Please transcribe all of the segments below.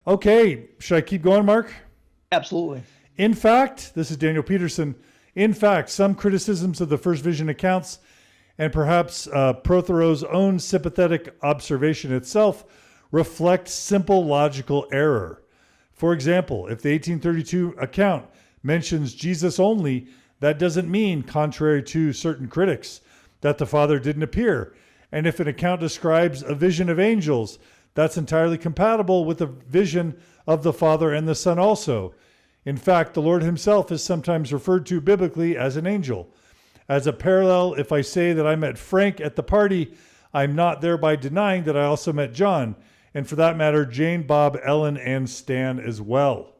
Okay, should I keep going, Mark? Absolutely. In fact, this is Daniel Peterson. In fact, some criticisms of the first vision accounts and perhaps Prothero's own sympathetic observation itself reflect simple logical error. For example, if the 1832 account mentions Jesus only, that doesn't mean, contrary to certain critics, that the Father didn't appear. And if an account describes a vision of angels, that's entirely compatible with the vision of the Father and the Son also. In fact, the Lord himself is sometimes referred to biblically as an angel. As a parallel, if I say that I met Frank at the party, I'm not thereby denying that I also met John, and for that matter, Jane, Bob, Ellen, and Stan as well.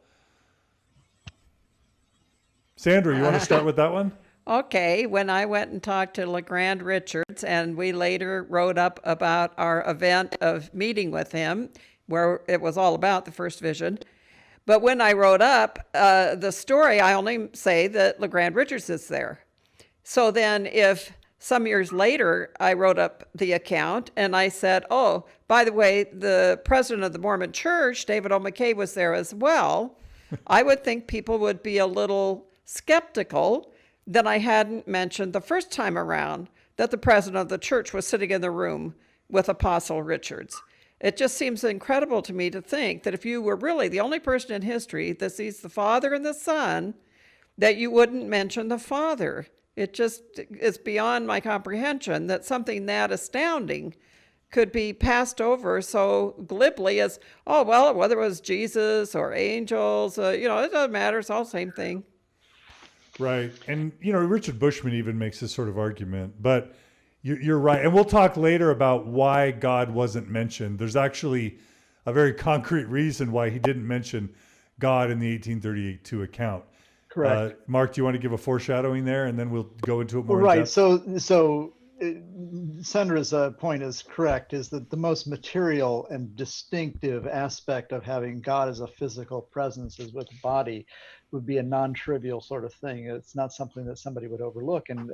Sandra, you want to start with that one? Okay, when I went and talked to LeGrand Richards, and we later wrote up about our event of meeting with him, where it was all about the first vision. But when I wrote up the story, I only say that LeGrand Richards is there. So then if some years later I wrote up the account and I said, oh, by the way, the president of the Mormon Church, David O. McKay, was there as well, I would think people would be a little skeptical that I hadn't mentioned the first time around that the president of the church was sitting in the room with Apostle Richards. It just seems incredible to me to think that if you were really the only person in history that sees the Father and the Son, that you wouldn't mention the Father. It just is beyond my comprehension that something that astounding could be passed over so glibly as, oh, well, whether it was Jesus or angels, it doesn't matter. It's all the same thing. Right. And, Richard Bushman even makes this sort of argument, but you're right. And we'll talk later about why God wasn't mentioned. There's actually a very concrete reason why he didn't mention God in the 1832 account. Correct. Mark, do you want to give a foreshadowing there, and then we'll go into it more? Right. In depth? So Sandra's point is correct, is that the most material and distinctive aspect of having God as a physical presence is with the body would be a non-trivial sort of thing. It's not something that somebody would overlook. And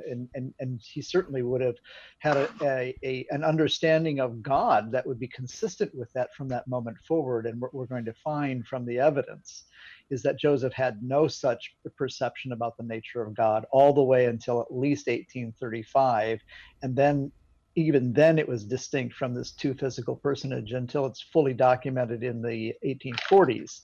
he certainly would have had an understanding of God that would be consistent with that from that moment forward. And what we're going to find from the evidence is that Joseph had no such perception about the nature of God all the way until at least 1835. And then even then it was distinct from this two physical personage until it's fully documented in the 1840s.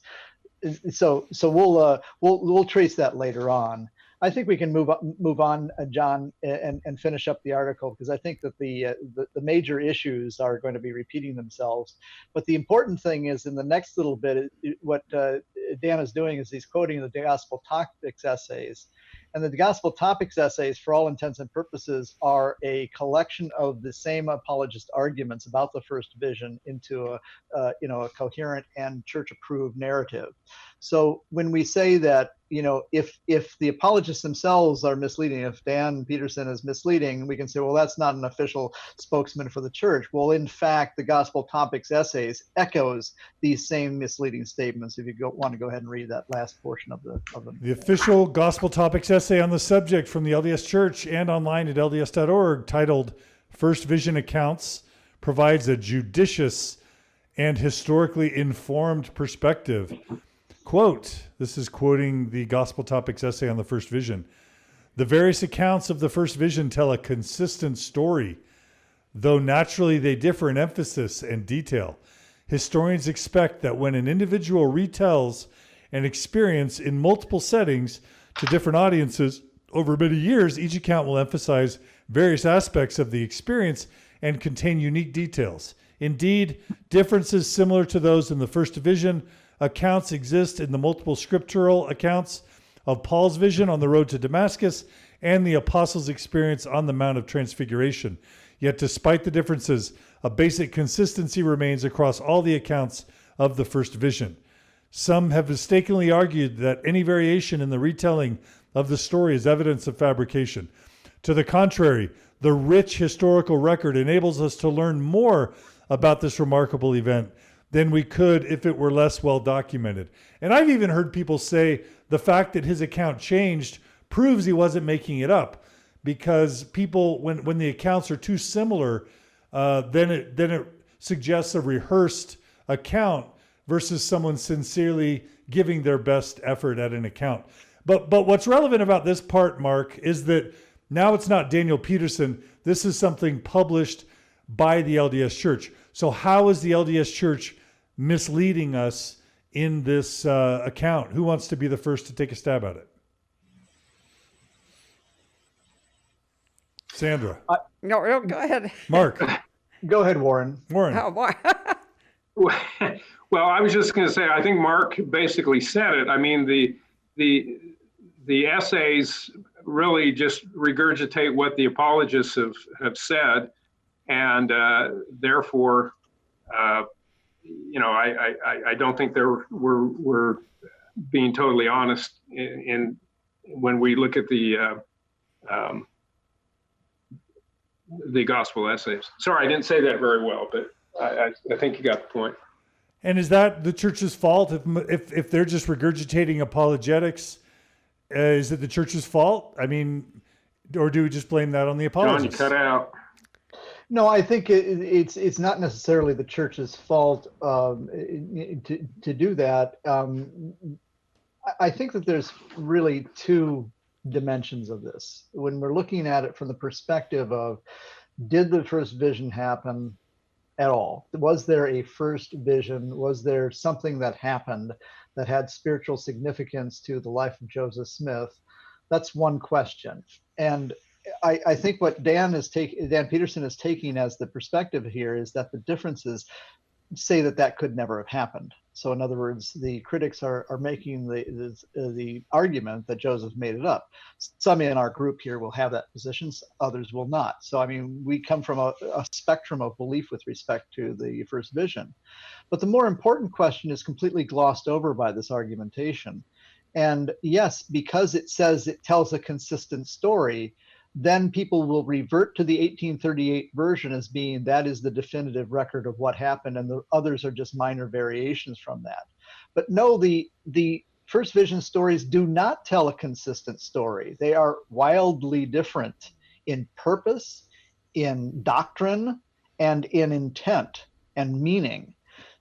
So we'll trace that later on. I think we can move on, John, and finish up the article, because I think that the major issues are going to be repeating themselves. But the important thing is, in the next little bit, what Dan is doing is he's quoting the Gospel Topics essays. And the Gospel Topics essays, for all intents and purposes, are a collection of the same apologist arguments about the first vision into a coherent and church-approved narrative. So when we say that, if the apologists themselves are misleading, if Dan Peterson is misleading, we can say, well, that's not an official spokesman for the church. Well, in fact, the Gospel Topics essays echoes these same misleading statements. If you want to go ahead and read that last portion of them. The official Gospel Topics essay on the subject from the LDS Church and online at lds.org, titled First Vision Accounts, provides a judicious and historically informed perspective. Quote, this is quoting the Gospel Topics essay on the first vision. The various accounts of the first vision tell a consistent story, though naturally they differ in emphasis and detail. Historians expect that when an individual retells an experience in multiple settings to different audiences over many years, each account will emphasize various aspects of the experience and contain unique details. Indeed, differences similar to those in the first vision accounts exist in the multiple scriptural accounts of Paul's vision on the road to Damascus and the apostles' experience on the Mount of Transfiguration. Yet despite the differences, a basic consistency remains across all the accounts of the first vision. Some have mistakenly argued that any variation in the retelling of the story is evidence of fabrication. To the contrary, the rich historical record enables us to learn more about this remarkable event than we could if it were less well documented. And I've even heard people say the fact that his account changed proves he wasn't making it up, because people, when the accounts are too similar, then it suggests a rehearsed account versus someone sincerely giving their best effort at an account. But what's relevant about this part, Mark, is that now it's not Daniel Peterson. This is something published by the LDS Church. So how is the LDS Church misleading us in this account? Who wants to be the first to take a stab at it? Sandra. No, go ahead. Mark. Go ahead, Warren. Warren. Oh, boy. Well, I was just going to say, I think Mark basically said it. I mean, the essays really just regurgitate what the apologists have said, and therefore, I don't think we're being totally honest in when we look at the gospel essays. Sorry, I didn't say that very well, but I think you got the point. And is that the church's fault if they're just regurgitating apologetics? Is it the church's fault? I mean, or do we just blame that on the apologists? John, you cut out. No, I think it's not necessarily the church's fault to do that. I think that there's really two dimensions of this. When we're looking at it from the perspective of, did the first vision happen at all? Was there a first vision? Was there something that happened that had spiritual significance to the life of Joseph Smith? That's one question. And I think what Dan Peterson is taking as the perspective here is that the differences say that could never have happened. So in other words, the critics are making the argument that Joseph made it up. Some in our group here will have that position, others will not. So I mean, we come from a spectrum of belief with respect to the first vision. But the more important question is completely glossed over by this argumentation. And yes, because it says it tells a consistent story, then people will revert to the 1838 version as being that is the definitive record of what happened, and the others are just minor variations from that. But no, the first vision stories do not tell a consistent story. They are wildly different in purpose, in doctrine, and in intent and meaning.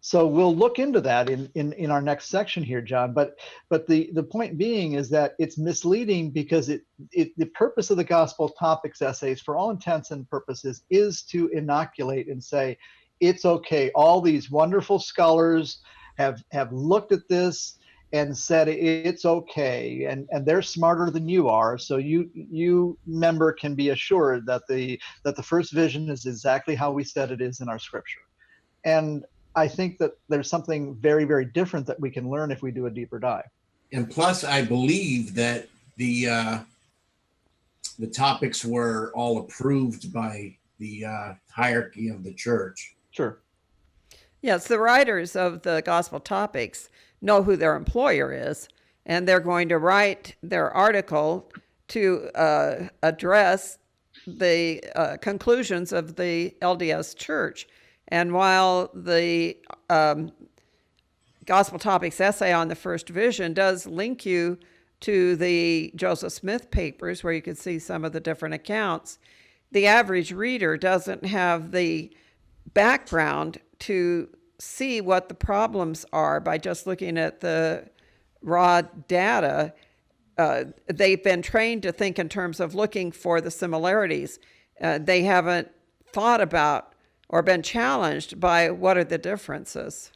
So we'll look into that in our next section here, John. But the point being is that it's misleading because the purpose of the gospel topics essays, for all intents and purposes, is to inoculate and say, it's okay. All these wonderful scholars have looked at this and said it's okay, and they're smarter than you are. So you member can be assured that the first vision is exactly how we said it is in our scripture. And I think that there's something very, very different that we can learn if we do a deeper dive. And plus, I believe that the topics were all approved by the hierarchy of the church. Sure. Yes, the writers of the gospel topics know who their employer is, and they're going to write their article to address the conclusions of the LDS Church. And while the Gospel Topics essay on the first vision does link you to the Joseph Smith papers, where you can see some of the different accounts, the average reader doesn't have the background to see what the problems are by just looking at the raw data. They've been trained to think in terms of looking for the similarities. They haven't thought about or been challenged by what are the differences.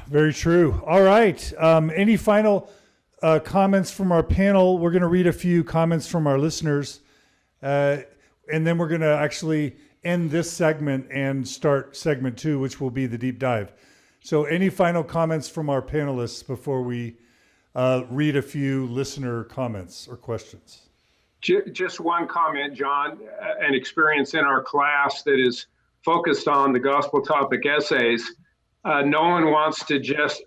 Very true. All right. Any final comments from our panel? We're going to read a few comments from our listeners, and then we're going to actually end this segment and start segment 2, which will be the deep dive. So any final comments from our panelists before we read a few listener comments or questions? Just one comment, John. An experience in our class that is focused on the gospel topic essays. No one wants to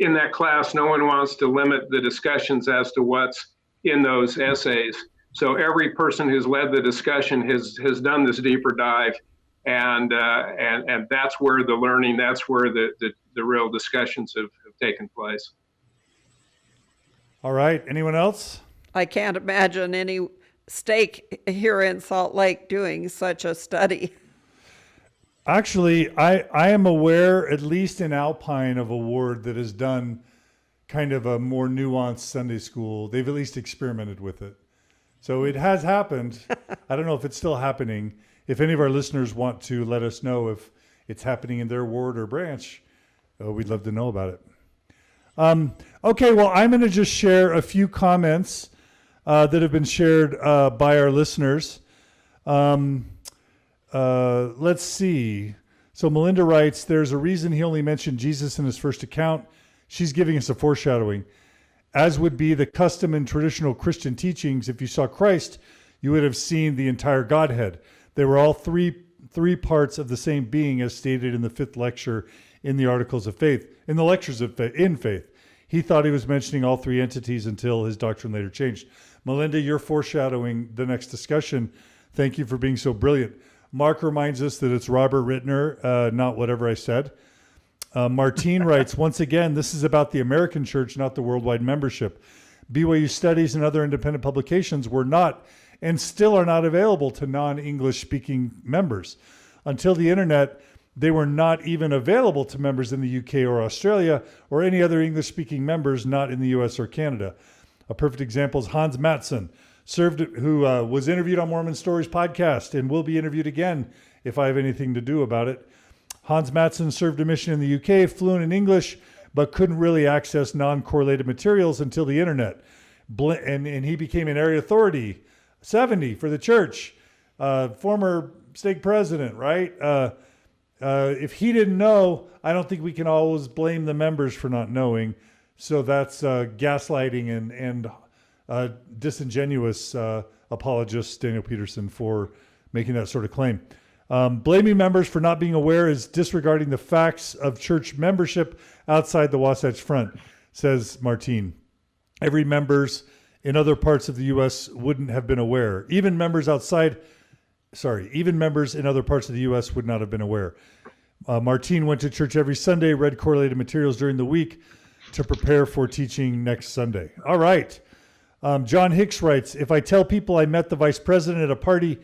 in that class, no one wants to limit the discussions as to what's in those essays. So every person who's led the discussion has done this deeper dive, and that's where the learning, that's where the real discussions have taken place. All right. Anyone else? I can't imagine any stake here in Salt Lake doing such a study. Actually, I am aware, at least in Alpine, of a ward that has done kind of a more nuanced Sunday school. They've at least experimented with it. So it has happened. I don't know if it's still happening. If any of our listeners want to let us know if it's happening in their ward or branch, we'd love to know about it. Okay, well, I'm going to just share a few comments that have been shared by our listeners. Let's see. So Melinda writes, there's a reason he only mentioned Jesus in his first account. She's giving us a foreshadowing. As would be the custom in traditional Christian teachings, if you saw Christ, you would have seen the entire Godhead. They were all three parts of the same being, as stated in the 5th lecture in the Articles of Faith, in the lectures of in faith. He thought he was mentioning all three entities until his doctrine later changed. Melinda, you're foreshadowing the next discussion. Thank you for being so brilliant. Mark reminds us that it's Robert Rittner, not whatever I said. Martine writes, once again, this is about the American church, not the worldwide membership. BYU studies and other independent publications were not and still are not available to non-English speaking members. Until the internet, they were not even available to members in the UK or Australia or any other English speaking members not in the US or Canada. A perfect example is Hans Matson, who was interviewed on Mormon Stories podcast and will be interviewed again if I have anything to do about it. Hans Matson served a mission in the UK, fluent in English, but couldn't really access non-correlated materials until the internet. And he became an area authority, 70 for the church, former stake president, right? If he didn't know, I don't think we can always blame the members for not knowing. So that's gaslighting and disingenuous apologist Daniel Peterson for making that sort of claim. Blaming members for not being aware is disregarding the facts of church membership outside the Wasatch Front, says Martine. Every members in other parts of the U.S. wouldn't have been aware. Even members in other parts of the U.S. would not have been aware. Martine went to church every Sunday, read correlated materials during the week to prepare for teaching next Sunday. All right. John Hicks writes, if I tell people I met the vice president at a party,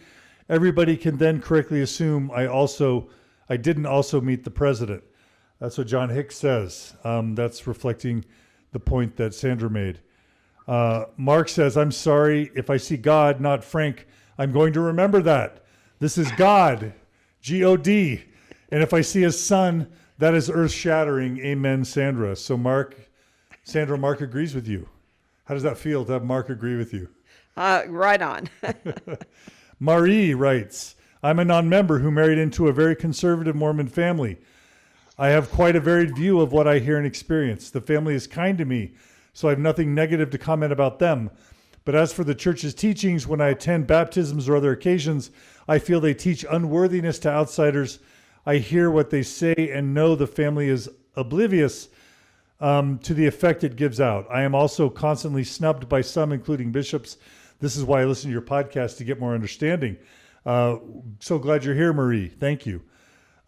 everybody can then correctly assume I didn't also meet the president. That's what John Hicks says. That's reflecting the point that Sandra made. Mark says, I'm sorry if I see God, not Frank. I'm going to remember that. This is God, G-O-D. And if I see his son, that is earth-shattering. Amen, Sandra. So Sandra, Mark agrees with you. How does that feel to have Mark agree with you? Right on. Marie writes, I'm a non-member who married into a very conservative Mormon family. I have quite a varied view of what I hear and experience. The family is kind to me, so I have nothing negative to comment about them. But as for the church's teachings, when I attend baptisms or other occasions, I feel they teach unworthiness to outsiders. I hear what they say and know the family is oblivious to the effect it gives out. I am also constantly snubbed by some, including bishops. This is why I listen to your podcast to get more understanding. So glad you're here, Marie. Thank you.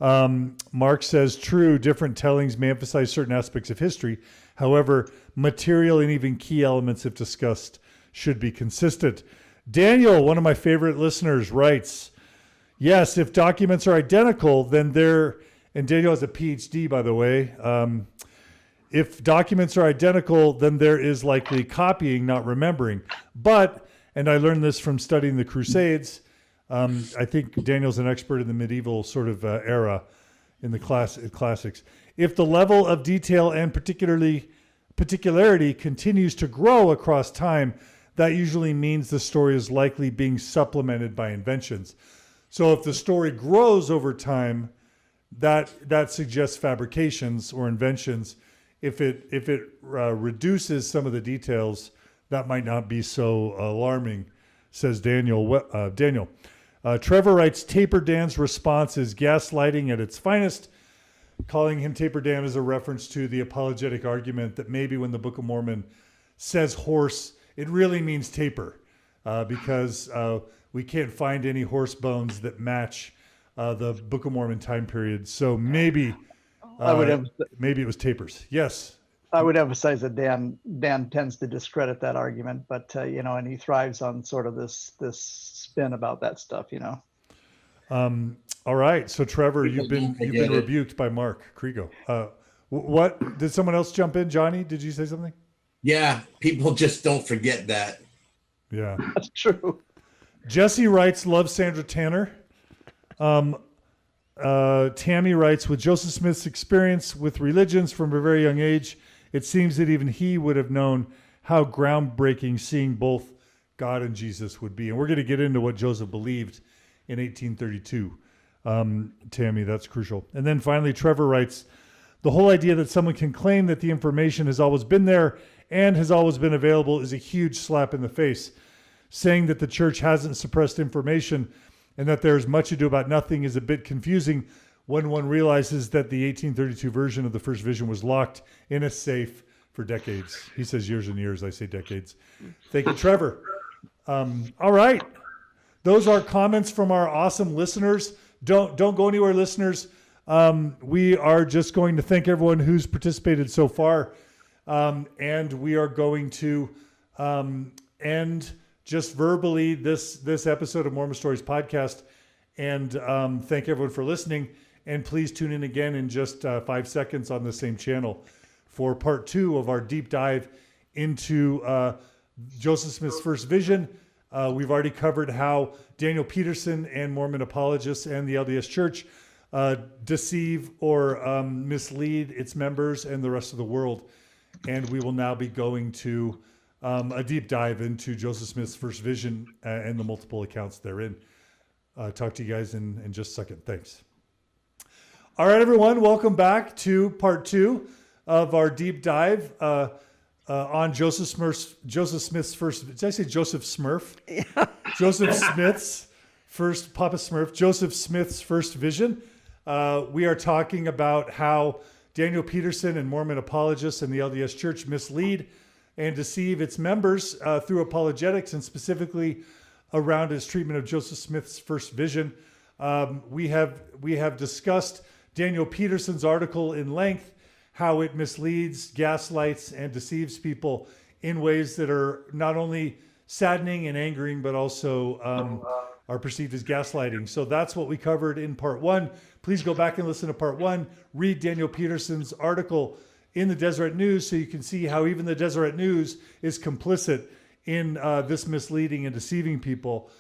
Mark says, true, different tellings may emphasize certain aspects of history. However, material and even key elements, if discussed, should be consistent. Daniel, one of my favorite listeners, writes, yes, if documents are identical, then and Daniel has a PhD, by the way. If documents are identical, then there is likely copying, not remembering. But, and I learned this from studying the Crusades, I think Daniel's an expert in the medieval sort of era in the classics. If the level of detail and particularity continues to grow across time, that usually means the story is likely being supplemented by inventions. So if the story grows over time, that suggests fabrications or inventions. If it reduces some of the details, that might not be so alarming, says Daniel. Trevor writes, Taper Dan's response is gaslighting at its finest. Calling him Taper Dan is a reference to the apologetic argument that maybe when the Book of Mormon says horse, it really means taper, because we can't find any horse bones that match the Book of Mormon time period. So maybe maybe it was tapers. Yes. I would emphasize that Dan tends to discredit that argument, but and he thrives on sort of this spin about that stuff. All right. So Trevor, People you've been don't forget it. rebuked by Mark Crego. What did someone else jump in? Johnny, did you say something? Yeah, people just don't forget that. Yeah. That's true. Jesse writes, love Sandra Tanner. Tammy writes, with Joseph Smith's experience with religions from a very young age, it seems that even he would have known how groundbreaking seeing both God and Jesus would be. And we're going to get into what Joseph believed in 1832. Tammy, that's crucial. And then finally, Trevor writes, the whole idea that someone can claim that the information has always been there and has always been available is a huge slap in the face. Saying that the church hasn't suppressed information and that there's much ado about nothing is a bit confusing when one realizes that the 1832 version of the first vision was locked in a safe for decades. He says years and years. I say decades. Thank you, Trevor. All right. Those are comments from our awesome listeners. Don't go anywhere, listeners. We are just going to thank everyone who's participated so far. And we are going to end just verbally this episode of Mormon Stories podcast, and thank everyone for listening. And please tune in again in just 5 seconds on the same channel for part 2 of our deep dive into Joseph Smith's first vision. We've already covered how Daniel Peterson and Mormon Apologists and the LDS Church deceive or mislead its members and the rest of the world. And we will now be going to a deep dive into Joseph Smith's first vision and the multiple accounts therein. Talk to you guys in just a second. Thanks. All right, everyone. Welcome back to part 2 of our deep dive on Joseph Smith's first. Did I say Joseph Smurf? Yeah. Joseph Smith's first, Papa Smurf, Joseph Smith's first vision. We are talking about how Daniel Peterson and Mormon Apologists and the LDS Church mislead and deceive its members through apologetics, and specifically around his treatment of Joseph Smith's first vision. We have discussed Daniel Peterson's article in length, how it misleads, gaslights, and deceives people in ways that are not only saddening and angering, but also are perceived as gaslighting. So that's what we covered in part 1. Please go back and listen to part 1. Read Daniel Peterson's article in the Deseret News so you can see how even the Deseret News is complicit in this misleading and deceiving people.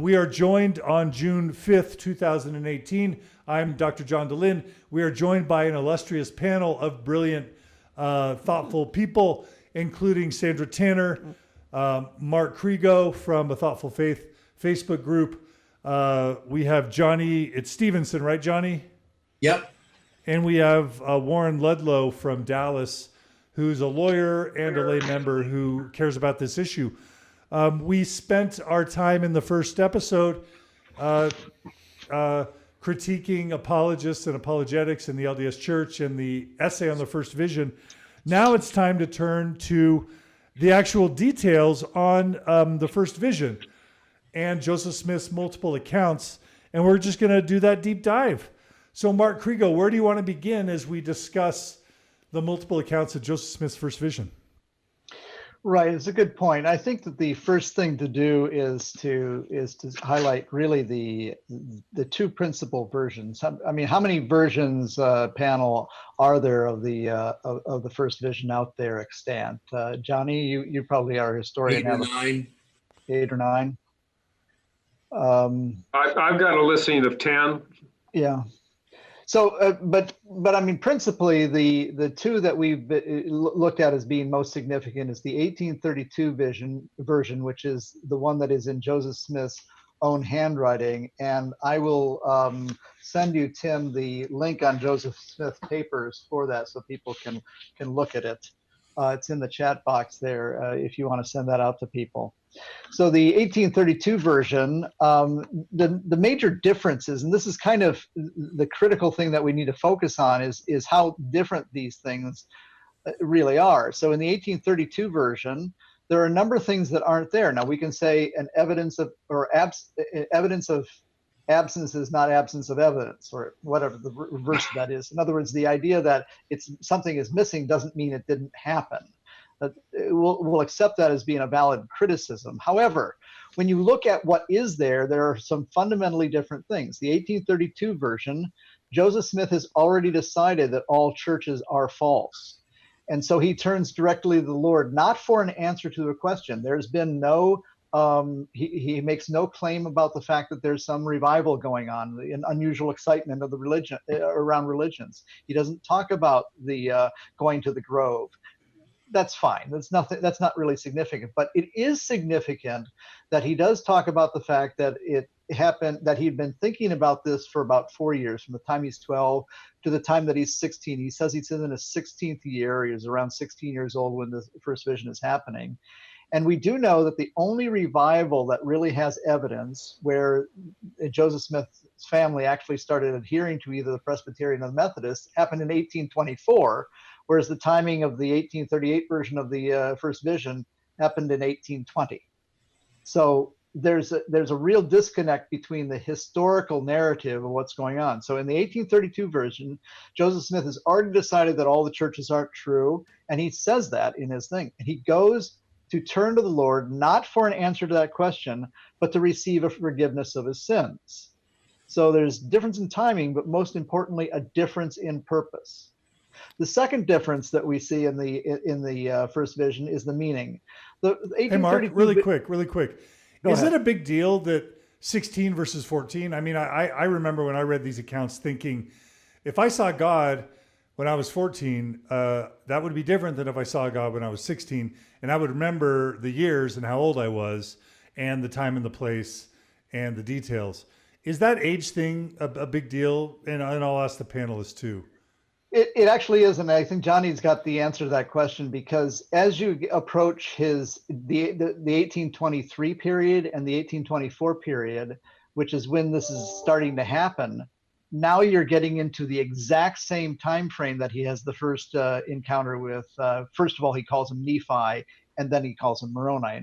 We are joined on June 5th, 2018. I'm Dr. John DeLynn. We are joined by an illustrious panel of brilliant, thoughtful people, including Sandra Tanner, Mark Crego from A Thoughtful Faith Facebook group. We have Johnny Stephenson, right, Johnny? Yep. And we have Warren Ludlow from Dallas, who's a lawyer and a lay member who cares about this issue. We spent our time in the first episode critiquing apologists and apologetics in the LDS Church and the essay on the first vision. Now it's time to turn to the actual details on the first vision and Joseph Smith's multiple accounts. And we're just going to do that deep dive. So Mark Crego, where do you want to begin as we discuss the multiple accounts of Joseph Smith's first vision? Right, it's a good point. I think that the first thing to do is to highlight really the two principal versions. I mean, how many versions, panel, are there of the first vision out there extant? Johnny, you probably are a historian. 8 or 9. 8 or 9. I've got a listing of 10. Yeah. So, but I mean, principally, the two that we've looked at as being most significant is the 1832 version, which is the one that is in Joseph Smith's own handwriting. And I will send you, Tim, the link on Joseph Smith's papers for that, so people can look at it. It's in the chat box there if you want to send that out to people. So the 1832 version, the major differences, and this is kind of the critical thing that we need to focus on, is how different these things really are. So in the 1832 version, there are a number of things that aren't there. Now we can say an evidence of absence is not absence of evidence, or whatever the reverse of that is. In other words, the idea that something is missing doesn't mean it didn't happen. We'll accept that as being a valid criticism. However, when you look at what is there, there are some fundamentally different things. The 1832 version, Joseph Smith has already decided that all churches are false. And so he turns directly to the Lord, not for an answer to the question. There's been no, he makes no claim about the fact that there's some revival going on, an unusual excitement of the religion around religions. He doesn't talk about the going to the grove. That's fine. That's nothing. That's not really significant. But it is significant that he does talk about the fact that it happened, that he'd been thinking about this for about 4 years, from the time he's 12 to the time that he's 16. He says he's in his 16th year. He was around 16 years old when the first vision is happening. And we do know that the only revival that really has evidence where Joseph Smith's family actually started adhering to either the Presbyterian or the Methodists happened in 1824, whereas the timing of the 1838 version of the first vision happened in 1820. So there's a real disconnect between the historical narrative of what's going on. So in the 1832 version, Joseph Smith has already decided that all the churches aren't true, and he says that in his thing. And he goes to turn to the Lord, not for an answer to that question, but to receive a forgiveness of his sins. So there's difference in timing, but most importantly, a difference in purpose. The second difference that we see in the first vision is the meaning. Hey, Mark, really quick. Is it a big deal that 16 verses 14? I mean, I remember when I read these accounts thinking, if I saw God when I was 14, that would be different than if I saw God when I was 16. And I would remember the years and how old I was and the time and the place and the details. Is that age thing a big deal? And I'll ask the panelists too. It actually is, and I think Johnny's got the answer to that question, because as you approach the 1823 period and the 1824 period, which is when this is starting to happen, now you're getting into the exact same time frame that he has the first encounter with. First of all, he calls him Nephi, and then he calls him Moroni.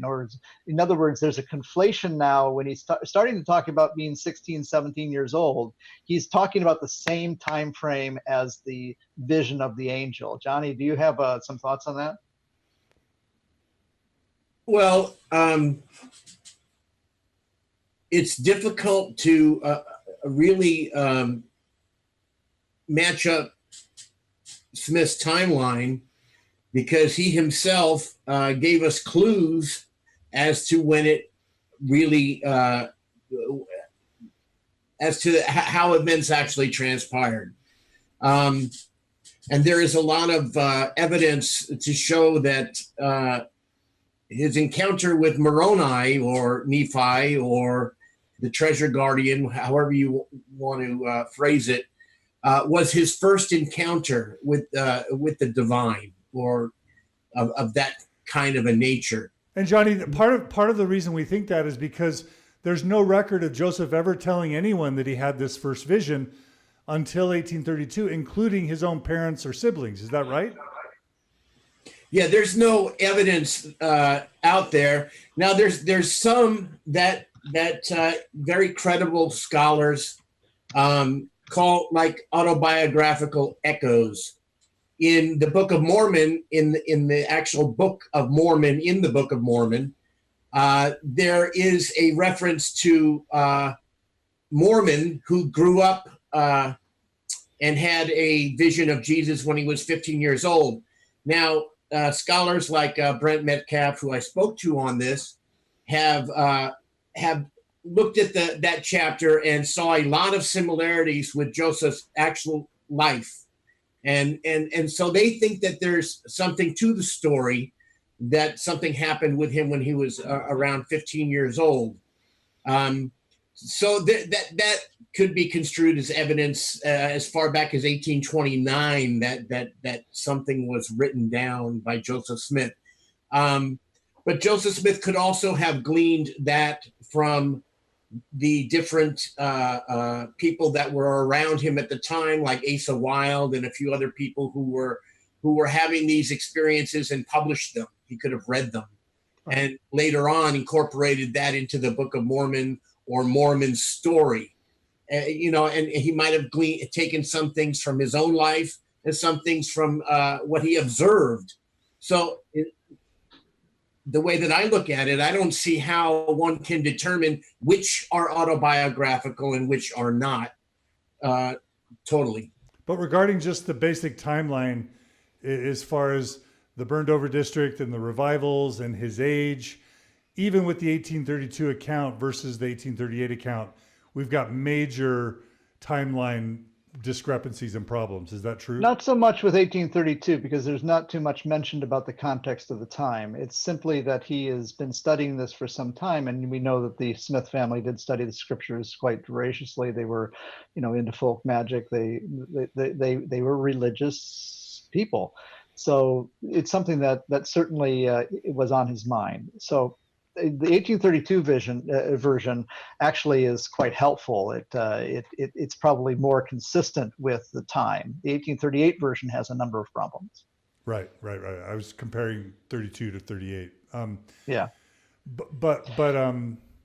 In other words, there's a conflation now when he's starting to talk about being 16, 17 years old. He's talking about the same time frame as the vision of the angel. Johnny, do you have some thoughts on that? Well, it's difficult to really match up Smith's timeline, because he himself gave us clues as to when it really, as to how events actually transpired. And there is a lot of evidence to show that his encounter with Moroni or Nephi or the treasure guardian, however you want to phrase it, was his first encounter with the divine, or of that kind of a nature. And Johnny, part of the reason we think that is because there's no record of Joseph ever telling anyone that he had this first vision until 1832, including his own parents or siblings. Is that right? Yeah, there's no evidence out there. Now, there's some that very credible scholars call like autobiographical echoes. In the Book of Mormon, in the actual Book of Mormon, in the Book of Mormon, there is a reference to Mormon who grew up and had a vision of Jesus when he was 15 years old. Now, scholars like Brent Metcalf, who I spoke to on this, have looked at that chapter and saw a lot of similarities with Joseph's actual life. And so they think that there's something to the story, that something happened with him when he was around 15 years old. So that could be construed as evidence as far back as 1829 that something was written down by Joseph Smith. But Joseph Smith could also have gleaned that from the different people that were around him at the time, like Asa Wilde and a few other people who were having these experiences and published them. He could have read them, and later on incorporated that into the Book of Mormon or Mormon Story. And he might have taken some things from his own life and some things from what he observed. So the way that I look at it, I don't see how one can determine which are autobiographical and which are not. Totally. But regarding just the basic timeline, as far as the burned over district and the revivals and his age, even with the 1832 account versus the 1838 account, we've got major timeline discrepancies and problems. Is that true? Not so much with 1832, because there's not too much mentioned about the context of the time. It's simply that he has been studying this for some time, and we know that the Smith family did study the scriptures quite voraciously. They were, into folk magic. They were religious people, so it's something that certainly it was on his mind. So the 1832 version actually is quite helpful. It's probably more consistent with the time. The 1838 version has a number of problems. Right. I was comparing 32 to 38. Yeah. But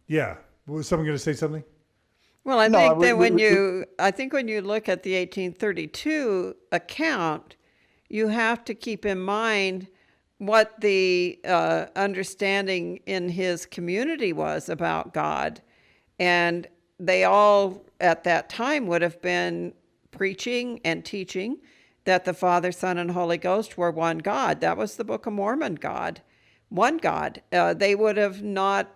yeah. Was someone going to say something? Well, I think that when you look at the 1832 account, you have to keep in mind what the understanding in his community was about God. And they all at that time would have been preaching and teaching that the Father, Son, and Holy Ghost were one God. That was the Book of Mormon God, one God. They would have not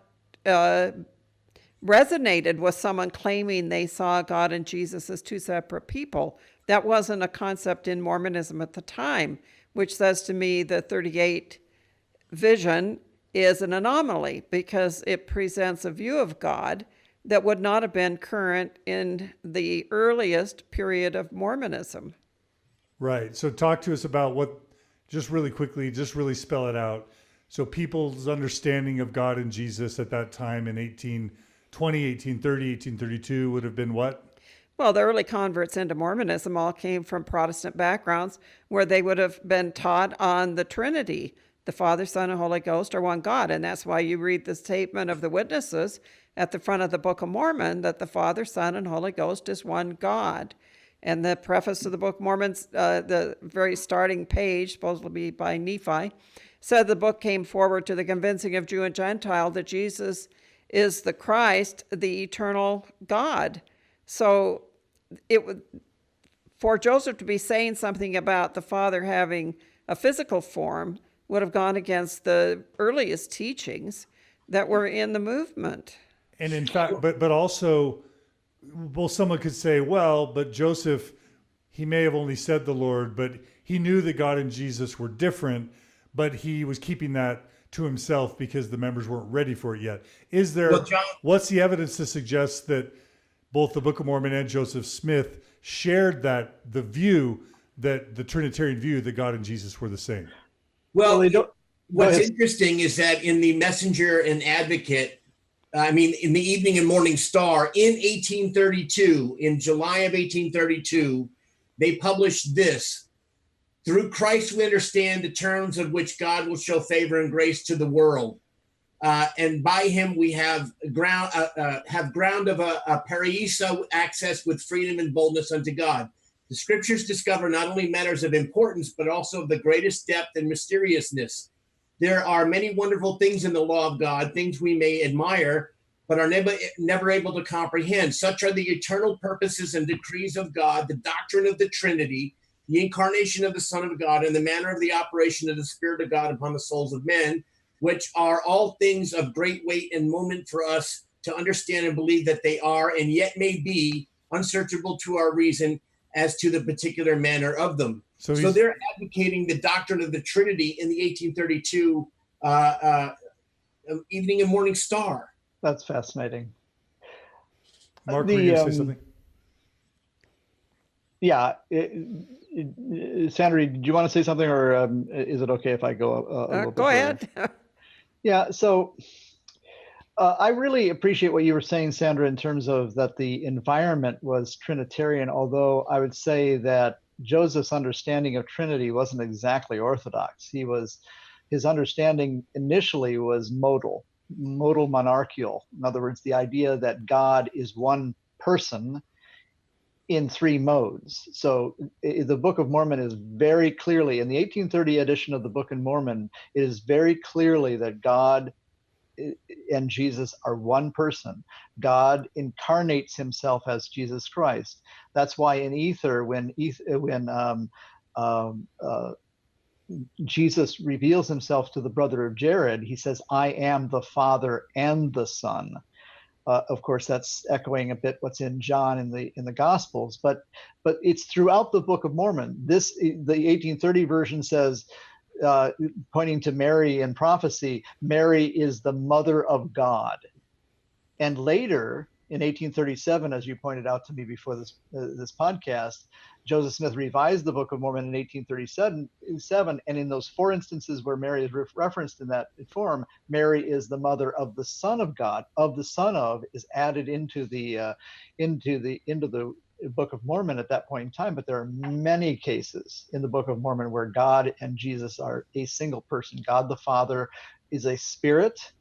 resonated with someone claiming they saw God and Jesus as two separate people. That wasn't a concept in Mormonism at the time, which says to me the 38 vision is an anomaly because it presents a view of God that would not have been current in the earliest period of Mormonism. Right. So talk to us about what, just really quickly, just really spell it out. So people's understanding of God and Jesus at that time in 1820, 1830, 1832 would have been what? Well, the early converts into Mormonism all came from Protestant backgrounds where they would have been taught on the Trinity. The Father, Son, and Holy Ghost are one God. And that's why you read the statement of the witnesses at the front of the Book of Mormon that the Father, Son, and Holy Ghost is one God. And the preface to the Book of Mormon, the very starting page, supposedly by Nephi, said the book came forward to the convincing of Jew and Gentile that Jesus is the Christ, the eternal God. So for Joseph to be saying something about the Father having a physical form would have gone against the earliest teachings that were in the movement. And in fact, but also, well, someone could say, well, but Joseph, he may have only said the Lord, but he knew that God and Jesus were different, but he was keeping that to himself because the members weren't ready for it yet. Is there, what's the evidence to suggest that both the Book of Mormon and Joseph Smith shared the view, that the Trinitarian view that God and Jesus were the same? Well, what's interesting is that in the Messenger and Advocate, in the Evening and Morning Star in 1832, in July of 1832, they published this: through Christ we understand the terms of which God will show favor and grace to the world. And by him we have ground of a paraíso access with freedom and boldness unto God. The scriptures discover not only matters of importance, but also of the greatest depth and mysteriousness. There are many wonderful things in the law of God, things we may admire, but are never able to comprehend. Such are the eternal purposes and decrees of God, the doctrine of the Trinity, the incarnation of the Son of God, and the manner of the operation of the Spirit of God upon the souls of men, which are all things of great weight and moment for us to understand and believe that they are, and yet may be unsearchable to our reason as to the particular manner of them. So they're advocating the doctrine of the Trinity in the 1832 Evening and Morning Star. That's fascinating. Mark, were you going to say something? Yeah. Sandra, did you want to say something, or is it okay if I go? Go ahead. Yeah. So I really appreciate what you were saying, Sandra, in terms of that the environment was Trinitarian, although I would say that Joseph's understanding of Trinity wasn't exactly orthodox. His understanding initially was modal monarchical. In other words, the idea that God is one person in three modes. So the Book of Mormon is very clearly, in the 1830 edition of the Book of Mormon, it is very clearly that God and Jesus are one person. God incarnates himself as Jesus Christ. That's why in Ether, when Jesus reveals himself to the brother of Jared, he says, I am the Father and the Son. Of course, that's echoing a bit what's in John in the Gospels, but it's throughout the Book of Mormon. The 1830 version says, pointing to Mary in prophecy, Mary is the mother of God. And later, in 1837, as you pointed out to me before this podcast, Joseph Smith revised the Book of Mormon in 1837, and in those four instances where Mary is referenced in that form, Mary is the mother of the Son of God. Of the Son of is added into the Book of Mormon at that point in time. But there are many cases in the Book of Mormon where God and Jesus are a single person. God the Father is a spirit.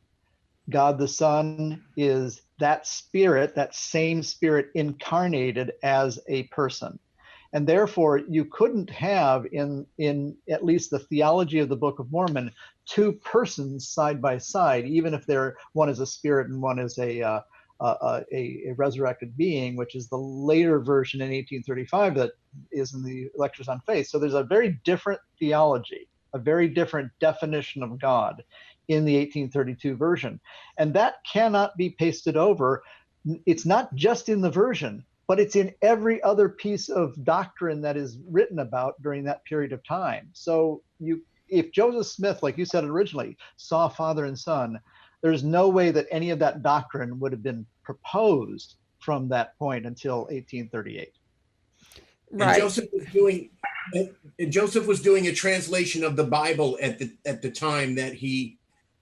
God the Son is that spirit, that same spirit incarnated as a person. And therefore, you couldn't have in at least the theology of the Book of Mormon, two persons side by side, even if one is a spirit and one is a resurrected being, which is the later version in 1835 that is in the Lectures on Faith. So there's a very different theology, a very different definition of God in the 1832 version. And that cannot be pasted over. It's not just in the version, but it's in every other piece of doctrine that is written about during that period of time. So if Joseph Smith, like you said originally, saw Father and Son, there's no way that any of that doctrine would have been proposed from that point until 1838. Right. And Joseph was doing a translation of the Bible at the time that he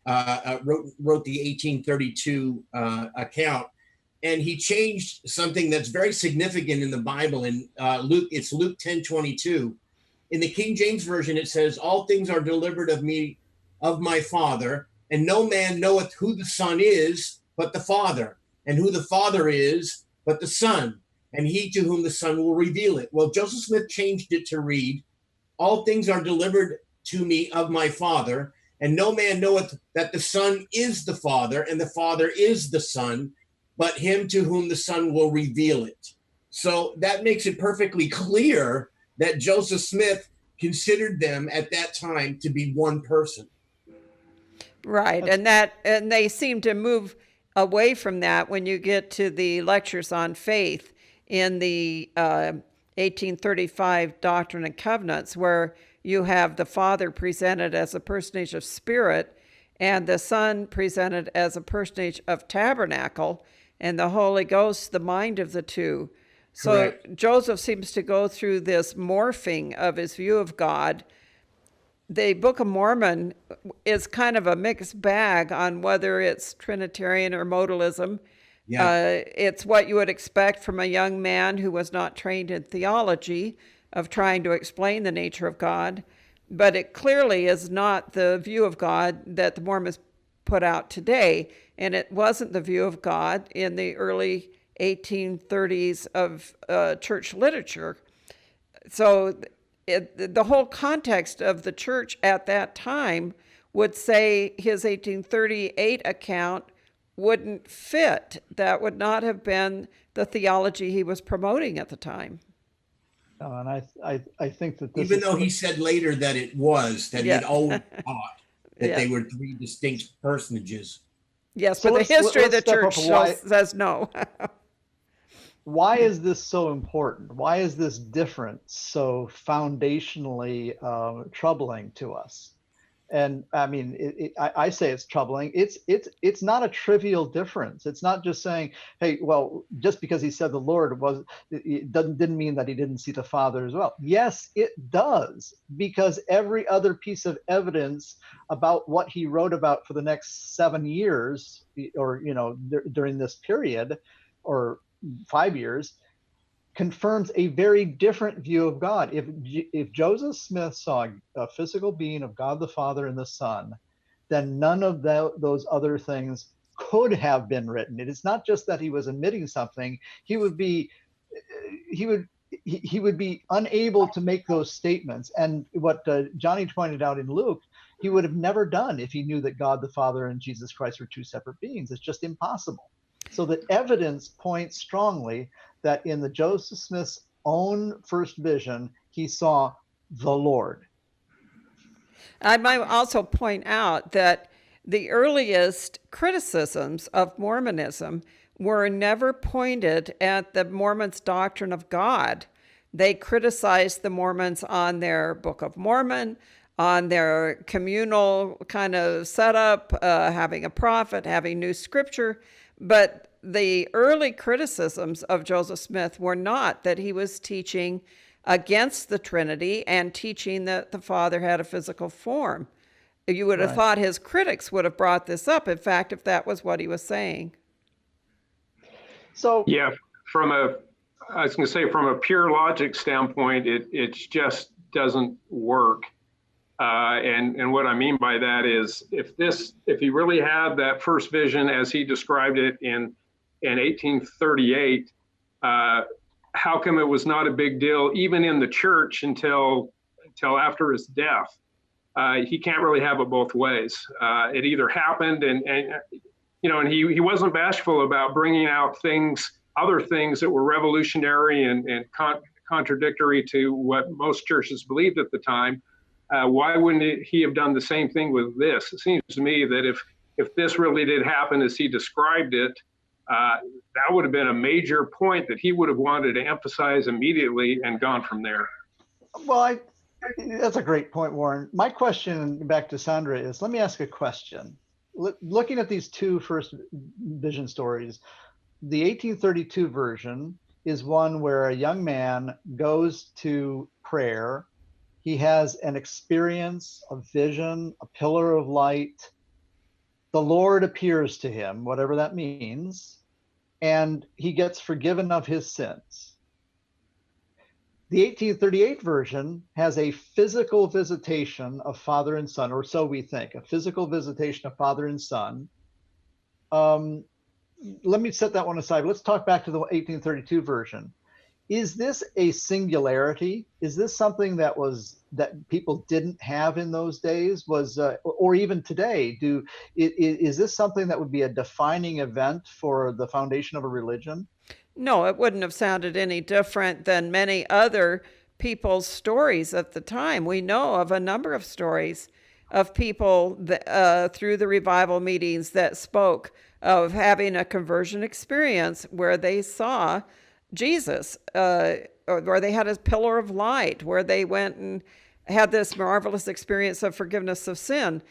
wrote the 1832 account. And he changed something that's very significant in the Bible. In Luke, it's Luke 10:22. In the King James Version, it says, all things are delivered of me, of my Father, and no man knoweth who the Son is, but the Father, and who the Father is, but the Son, and he to whom the Son will reveal it. Well, Joseph Smith changed it to read, all things are delivered to me of my Father, and no man knoweth that the Son is the Father, and the Father is the Son, but him to whom the Son will reveal it. So that makes it perfectly clear that Joseph Smith considered them at that time to be one person. Right. And they seem to move away from that when you get to the Lectures on Faith in the 1835 Doctrine and Covenants, where you have the Father presented as a personage of spirit and the Son presented as a personage of tabernacle, and the Holy Ghost the mind of the two. So correct. Joseph seems to go through this morphing of his view of God. The Book of Mormon is kind of a mixed bag on whether it's Trinitarian or modalism. Yeah. It's what you would expect from a young man who was not trained in theology, of trying to explain the nature of God. But it clearly is not the view of God that the Mormons put out today. And it wasn't the view of God in the early 1830s of church literature. So the whole context of the church at that time would say his 1838 account wouldn't fit. That would not have been the theology he was promoting at the time. And I think that this even though he said later that it was, that he'd always thought that they were three distinct personages. Yes, so but the history of the church says no. Why is this so important? Why is this difference so foundationally troubling to us? And I mean, I say it's troubling. It's not a trivial difference. It's not just saying, hey, well, just because he said the Lord didn't mean that he didn't see the Father as well. Yes, it does, because every other piece of evidence about what he wrote about for the next 7 years, or during this period, or 5 years, confirms a very different view of God. If Joseph Smith saw a physical being of God the Father and the Son, then none of those other things could have been written. It is not just that he was omitting something. He would be he would be unable to make those statements. And what Johnny pointed out in Luke, he would have never done if he knew that God the Father and Jesus Christ were two separate beings. It's just impossible. So the evidence points strongly that in the Joseph Smith's own first vision, he saw the Lord. I might also point out that the earliest criticisms of Mormonism were never pointed at the Mormons' doctrine of God. They criticized the Mormons on their Book of Mormon, on their communal kind of setup, having a prophet, having new scripture. But the early criticisms of Joseph Smith were not that he was teaching against the Trinity and teaching that the Father had a physical form. You would have thought his critics would have brought this up, in fact, if that was what he was saying. So yeah, I was going to say, from a pure logic standpoint, it just doesn't work. And what I mean by that is, if he really had that first vision as he described it in 1838, how come it was not a big deal even in the church until after his death? He can't really have it both ways. It either happened, and he wasn't bashful about bringing out other things that were revolutionary and contradictory to what most churches believed at the time. Why wouldn't he have done the same thing with this? It seems to me that if this really did happen as he described it, that would have been a major point that he would have wanted to emphasize immediately and gone from there. Well, that's a great point, Warren. My question back to Sandra is, let me ask a question. Looking at these two first vision stories, the 1832 version is one where a young man goes to prayer. He has an experience, a vision, a pillar of light. The Lord appears to him, whatever that means, and he gets forgiven of his sins. The 1838 version has a physical visitation of Father and Son, or so we think, a physical visitation of Father and Son. Let me set that one aside. Let's talk back to the 1832 version. Is this a singularity? Is this something that people didn't have in those days? Or even today? Is this something that would be a defining event for the foundation of a religion? No, it wouldn't have sounded any different than many other people's stories at the time. We know of a number of stories of people through the revival meetings that spoke of having a conversion experience where they saw Jesus, or where they had a pillar of light, where they went and had this marvelous experience of forgiveness of sin.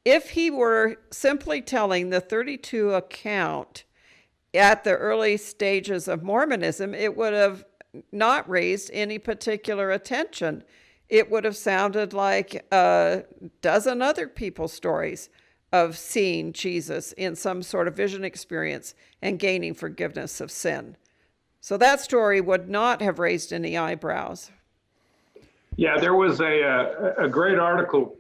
If he were simply telling the 32 account at the early stages of Mormonism, it would have not raised any particular attention. It would have sounded like a dozen other people's stories of seeing Jesus in some sort of vision experience and gaining forgiveness of sin. So that story would not have raised any eyebrows. Yeah, there was a great article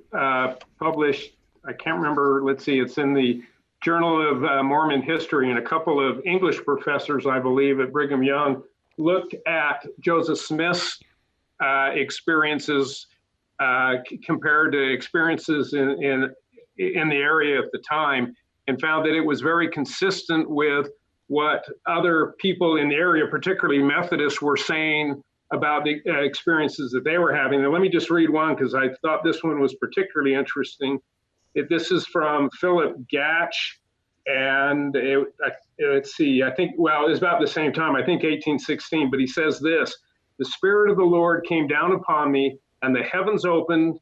published, I can't remember, let's see, it's in the Journal of Mormon History, and a couple of English professors, I believe, at Brigham Young looked at Joseph Smith's experiences compared to experiences in the area at the time, and found that it was very consistent with what other people in the area, particularly Methodists, were saying about the experiences that they were having. And let me just read one, because I thought this one was particularly interesting. This is from Philip Gatch, and let's see, I think, well, it was about the same time, I think 1816, but he says this: "The Spirit of the Lord came down upon me, and the heavens opened,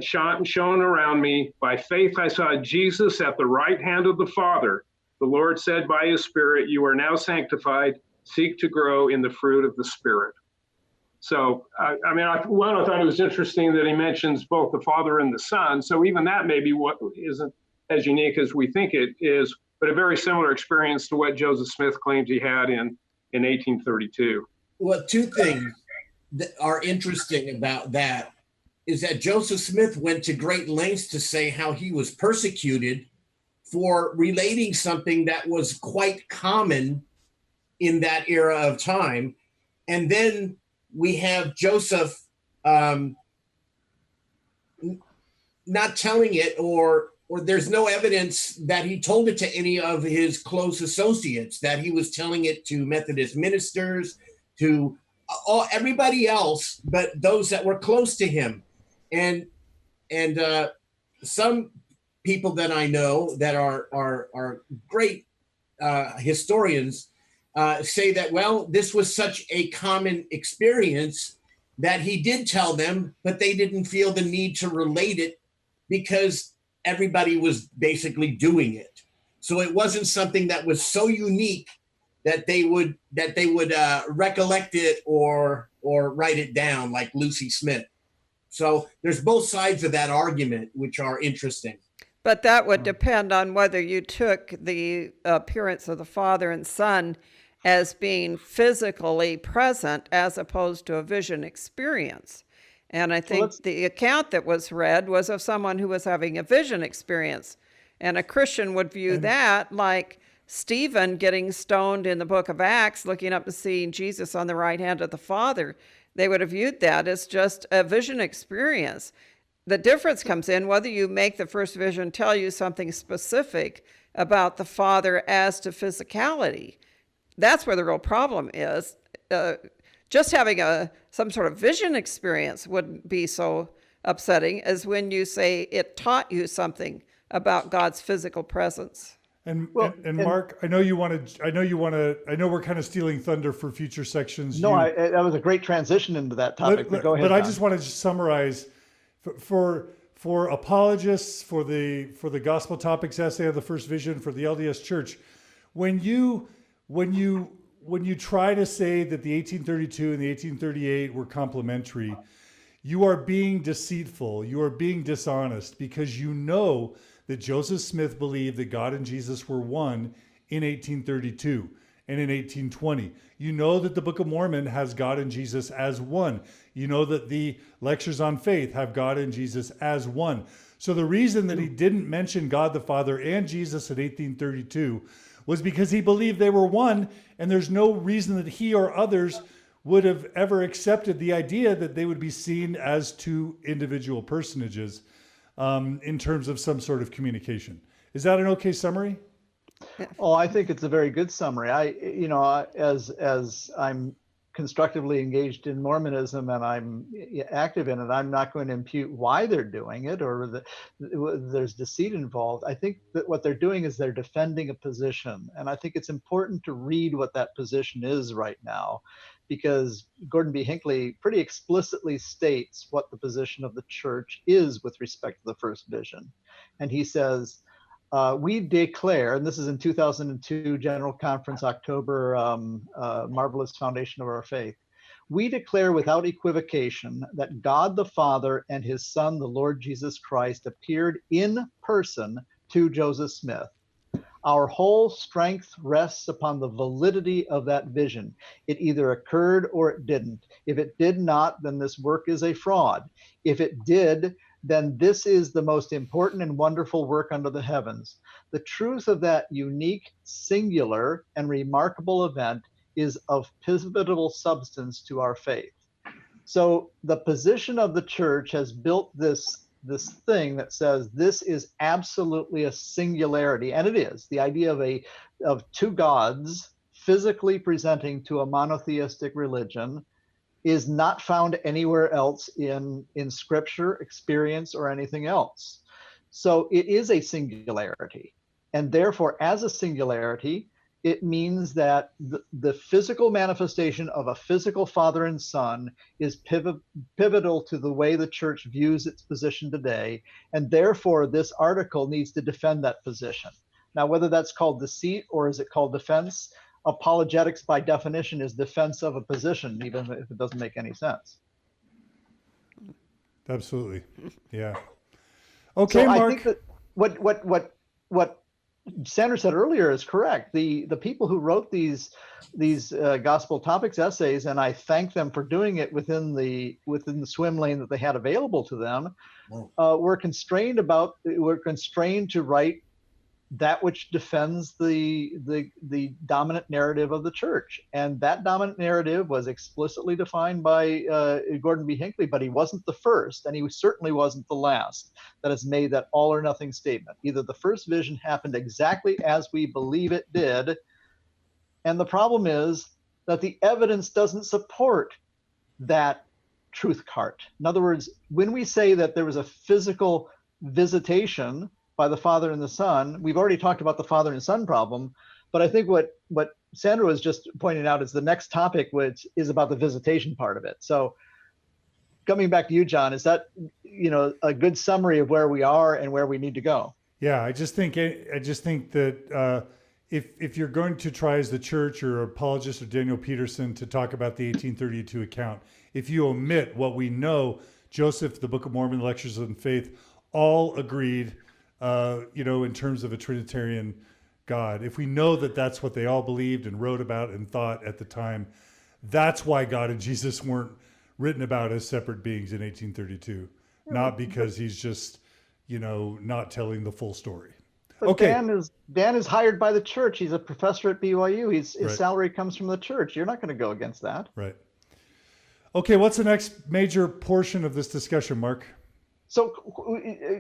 shone around me. By faith I saw Jesus at the right hand of the Father. The Lord said by his Spirit, you are now sanctified. Seek to grow in the fruit of the Spirit." So, I thought it was interesting that he mentions both the Father and the Son. So even that maybe what isn't as unique as we think it is, but a very similar experience to what Joseph Smith claims he had in 1832. Well, two things that are interesting about that is that Joseph Smith went to great lengths to say how he was persecuted for relating something that was quite common in that era of time. And then we have Joseph not telling it, or there's no evidence that he told it to any of his close associates, that he was telling it to Methodist ministers, to everybody else, but those that were close to him. And some people that I know that are great historians say that, well, this was such a common experience that he did tell them, but they didn't feel the need to relate it because everybody was basically doing it. So it wasn't something that was so unique that they would recollect it or write it down like Lucy Smith. So there's both sides of that argument, which are interesting. But that would depend on whether you took the appearance of the Father and Son as being physically present as opposed to a vision experience. And I think the account that was read was of someone who was having a vision experience. And a Christian would view that like Stephen getting stoned in the book of Acts, looking up and seeing Jesus on the right hand of the Father. They would have viewed that as just a vision experience. The difference comes in whether you make the first vision tell you something specific about the Father as to physicality. That's where the real problem is. Just having some sort of vision experience wouldn't be so upsetting as when you say it taught you something about God's physical presence. And Mark, I know we're kind of stealing thunder for future sections. No, that was a great transition into that topic. But go ahead. But I just want to summarize for apologists, for the gospel topics essay of the first vision, for the LDS Church, when you try to say that the 1832 and the 1838 were complementary, you are being deceitful. You are being dishonest, because you know that Joseph Smith believed that God and Jesus were one in 1832 and in 1820. You know that the Book of Mormon has God and Jesus as one. You know that the Lectures on Faith have God and Jesus as one. So the reason that he didn't mention God the Father and Jesus in 1832 was because he believed they were one, and there's no reason that he or others would have ever accepted the idea that they would be seen as two individual personages in terms of some sort of communication. Is that an okay summary? Oh, I think it's a very good summary. As I'm constructively engaged in Mormonism and I'm active in it, I'm not going to impute why they're doing it or there's deceit involved. I think that what they're doing is they're defending a position. And I think it's important to read what that position is right now, because Gordon B. Hinckley pretty explicitly states what the position of the church is with respect to the first vision. And he says, we declare, and this is in 2002 General Conference, October, Marvelous Foundation of Our Faith. We declare without equivocation that God the Father and his Son, the Lord Jesus Christ, appeared in person to Joseph Smith. Our whole strength rests upon the validity of that vision. It either occurred or it didn't. If it did not, then this work is a fraud. If it did, then this is the most important and wonderful work under the heavens. The truth of that unique, singular, and remarkable event is of pivotal substance to our faith. So the position of the church has built this thing that says this is absolutely a singularity, and it is. The idea of two gods physically presenting to a monotheistic religion is not found anywhere else in scripture, experience, or anything else. So it is a singularity. And therefore, as a singularity, it means that the physical manifestation of a physical Father and Son is pivotal to the way the church views its position today. And therefore, this article needs to defend that position. Now, whether that's called deceit or is it called defense, apologetics by definition is defense of a position, even if it doesn't make any sense. Absolutely. Yeah. Okay, so Mark. I think that what Sandra said earlier is correct. The people who wrote these gospel topics essays, and I thank them for doing it within the swim lane that they had available to them, were constrained to write that which defends the dominant narrative of the church. And that dominant narrative was explicitly defined by Gordon B. Hinckley, but he wasn't the first, and he certainly wasn't the last that has made that all or nothing statement. Either the first vision happened exactly as we believe it did, and the problem is that the evidence doesn't support that truth cart. In other words, when we say that there was a physical visitation by the Father and the Son, we've already talked about the Father and Son problem, but I think what Sandra was just pointing out is the next topic, which is about the visitation part of it. So coming back to you, John, is that, a good summary of where we are and where we need to go? Yeah, I just think that if you're going to try as the church or apologist or Daniel Peterson to talk about the 1832 account, if you omit what we know, Joseph, the Book of Mormon, Lectures on Faith, all agreed, in terms of a Trinitarian God. If we know that that's what they all believed and wrote about and thought at the time, that's why God and Jesus weren't written about as separate beings in 1832, not because he's just, not telling the full story. But okay. Dan is hired by the church. He's a professor at BYU. His right. salary comes from the church. You're not going to go against that. Right. Okay, what's the next major portion of this discussion, Mark? So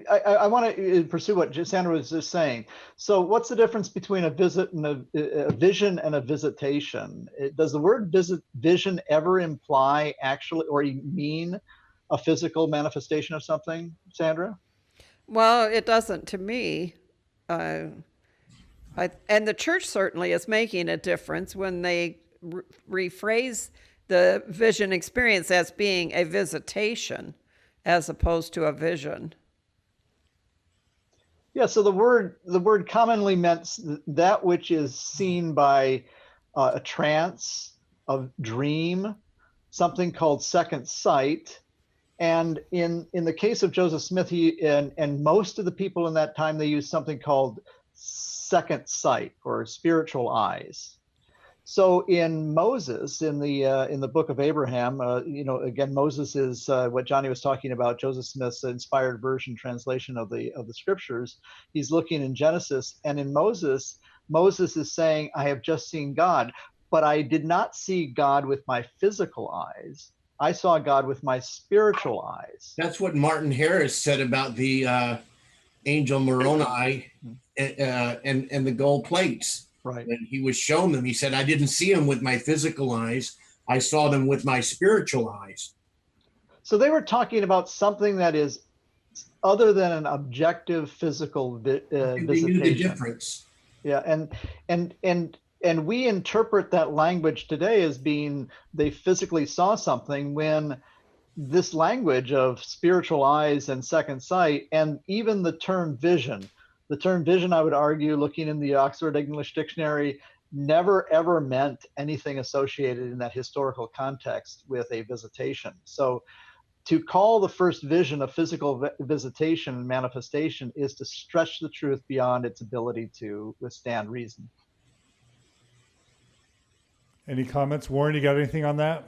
I want to pursue what Sandra was just saying. So what's the difference between a visit and a vision and a visitation? Does the word vision ever imply actually, or mean a physical manifestation of something, Sandra? Well, it doesn't to me. And the church certainly is making a difference when they rephrase the vision experience as being a visitation as opposed to a vision. Yeah, so the word commonly meant that which is seen by a trance, a dream, something called second sight. And in the case of Joseph Smith, he and most of the people in that time, they used something called second sight or spiritual eyes. So in Moses, in the book of Abraham, again, Moses is what Johnny was talking about, Joseph Smith's inspired version translation of the scriptures. He's looking in Genesis, and in Moses is saying, I have just seen God, but I did not see God with my physical eyes. I saw God with my spiritual eyes. That's what Martin Harris said about the angel Moroni and the gold plates. Right. And he was shown them. He said, I didn't see them with my physical eyes. I saw them with my spiritual eyes. So they were talking about something that is other than an objective physical visitation. They knew the difference. Yeah, and we interpret that language today as being they physically saw something, when this language of spiritual eyes and second sight, and even the term vision, I would argue, looking in the Oxford English Dictionary, never ever meant anything associated in that historical context with a visitation. So to call the first vision a physical visitation and manifestation is to stretch the truth beyond its ability to withstand reason. Any comments? Warren, you got anything on that?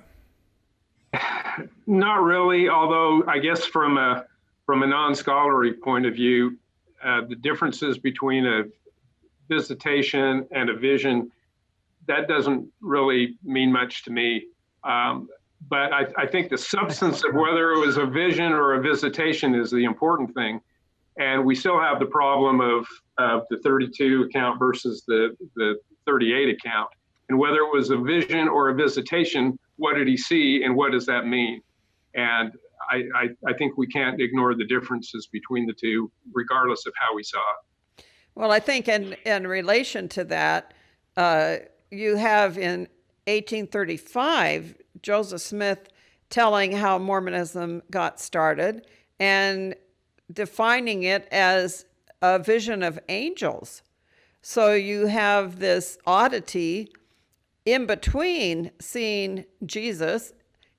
Not really, although I guess from a non-scholarly point of view, the differences between a visitation and a vision, that doesn't really mean much to me. But I think the substance of whether it was a vision or a visitation is the important thing. And we still have the problem of the 32 account versus the 38 account. And whether it was a vision or a visitation, what did he see and what does that mean? And I think we can't ignore the differences between the two, regardless of how we saw it. Well, I think in relation to that, you have in 1835, Joseph Smith telling how Mormonism got started and defining it as a vision of angels. So you have this oddity in between seeing Jesus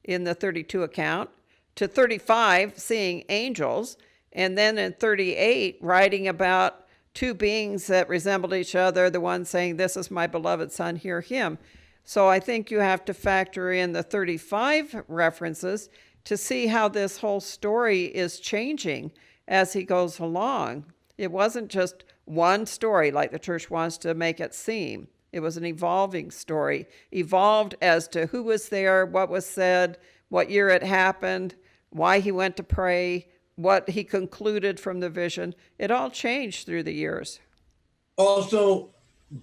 in the 32 account to 35 seeing angels, and then in 38 writing about two beings that resembled each other, the one saying, "This is my beloved son, hear him." So I think you have to factor in the 35 references to see how this whole story is changing as he goes along. It wasn't just one story like the church wants to make it seem. It was an evolving story, evolved as to who was there, what was said, what year it happened, why he went to pray, what he concluded from the vision. It all changed through the years. Also,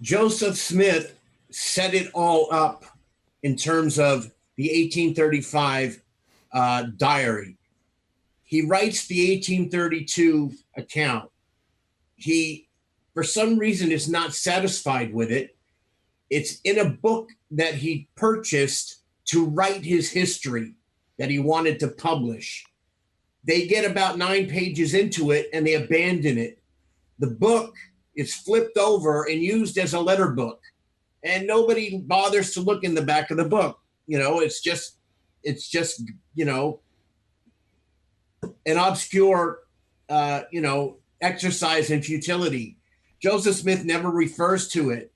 Joseph Smith set it all up in terms of the 1835 diary. He writes the 1832 account. He, for some reason, is not satisfied with it. It's in a book that he purchased to write his history that he wanted to publish. They get about 9 pages into it and they abandon it. The book is flipped over and used as a letter book, and nobody bothers to look in the back of the book. You know, it's just, you know, an obscure, you know, exercise in futility. Joseph Smith never refers to it,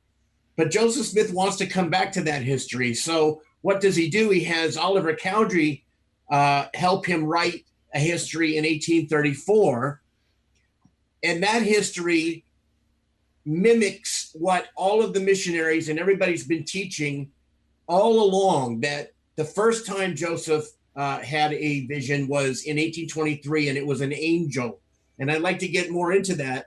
but Joseph Smith wants to come back to that history. So what does he do? He has Oliver Cowdery help him write a history in 1834. And that history mimics what all of the missionaries and everybody's been teaching all along, that the first time Joseph had a vision was in 1823, and it was an angel. And I'd like to get more into that.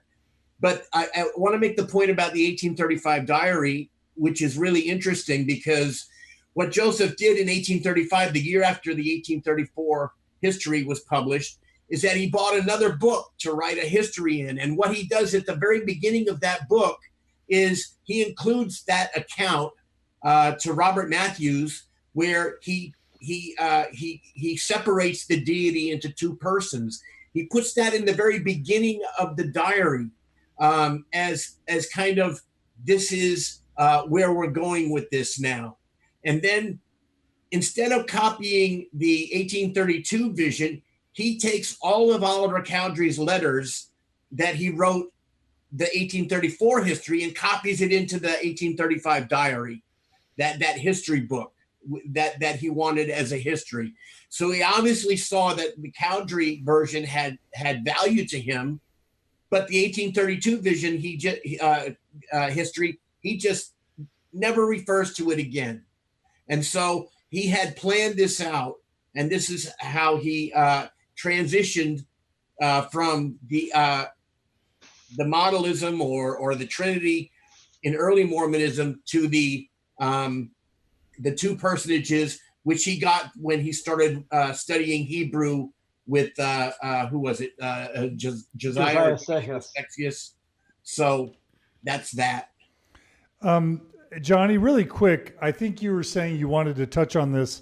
But I want to make the point about the 1835 diary, which is really interesting, because what Joseph did in 1835, the year after the 1834 history was published, is that he bought another book to write a history in. And what he does at the very beginning of that book is he includes that account to Robert Matthews, where he separates the deity into two persons. He puts that in the very beginning of the diary as kind of, this is where we're going with this now. And then instead of copying the 1832 vision, he takes all of Oliver Cowdery's letters that he wrote the 1834 history and copies it into the 1835 diary, that history book that he wanted as a history. So he obviously saw that the Cowdery version had value to him, but the 1832 vision, history, he just never refers to it again. And so he had planned this out, and this is how he transitioned from the modalism or the Trinity in early Mormonism to the two personages, which he got when he started studying Hebrew with who was it? Josiah Sexius. So that's that. Johnny, really quick, I think you were saying you wanted to touch on this.